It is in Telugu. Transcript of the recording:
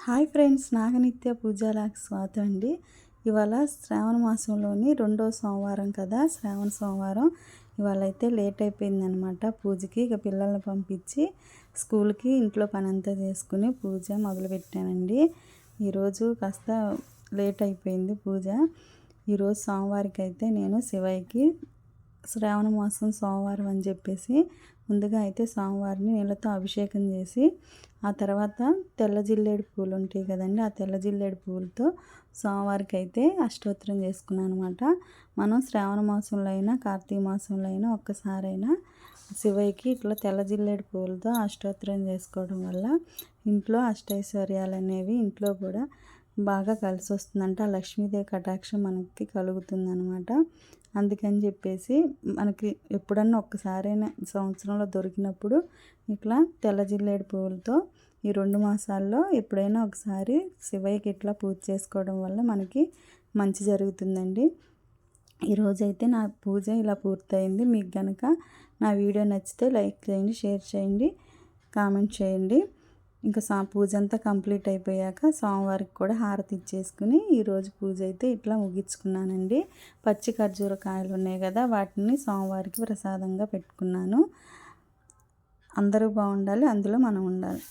హాయ్ ఫ్రెండ్స్, నాగనిత్య పూజాలకు స్వాగతం అండి. ఇవాళ శ్రావణ మాసంలోని రెండో సోమవారం కదా, శ్రావణ సోమవారం. ఇవాళ అయితే లేట్ అయిపోయిందనమాట పూజకి. ఇక పిల్లల్ని పంపించి స్కూల్కి ఇంట్లో పని అంతా చేసుకుని పూజ మొదలుపెట్టానండి. ఈరోజు కాస్త లేట్ అయిపోయింది పూజ. ఈరోజు సోమవారికి అయితే నేను శివయ్యకి శ్రావణ మాసం సోమవారం అని చెప్పేసి ముందుగా అయితే సోమవారిని నీళ్ళతో అభిషేకం చేసి, ఆ తర్వాత తెల్ల జిల్లేడు పూలు ఉంటాయి కదండి, ఆ తెల్ల జిల్లేడు పూలతో సోమవారికి అయితే అష్టోత్తరం చేసుకున్నాను అనమాట. మనం శ్రావణ మాసంలో అయినా కార్తీక మాసంలో అయినా ఒక్కసారైనా శివయ్యకి ఇట్లా తెల్ల జిల్లేడు పూలతో అష్టోత్తరం చేసుకోవడం వల్ల ఇంట్లో అష్టైశ్వర్యాలు అనేవి ఇంట్లో కూడా బాగా కలిసి వస్తుందంట. ఆ లక్ష్మీదేవి కటాక్షం మనకి కలుగుతుందనమాట. అందుకని చెప్పేసి మనకి ఎప్పుడన్నా ఒక్కసారైనా సంవత్సరంలో దొరికినప్పుడు ఇట్లా తెల్ల జిల్లేడు పువ్వులతో ఈ 2 మాసాల్లో ఎప్పుడైనా ఒకసారి శివయ్యకి ఇట్లా పూజ చేసుకోవడం వల్ల మనకి మంచి జరుగుతుందండి. ఈరోజైతే నా పూజ ఇలా పూర్తయింది. మీకు కనుక నా వీడియో నచ్చితే లైక్ చేయండి, షేర్ చేయండి, కామెంట్ చేయండి. ఇంకా పూజ అంతా కంప్లీట్ అయిపోయాక సోమవారికి కూడా హారతి ఇచ్చేసుకుని ఈరోజు పూజ అయితే ఇట్లా ముగించుకున్నానండి. పచ్చి ఖర్జూర కాయలు ఉన్నాయి కదా, వాటిని సోమవారికి ప్రసాదంగా పెట్టుకున్నాను. అందరూ బాగుండాలి, అందులో మనం ఉండాలి.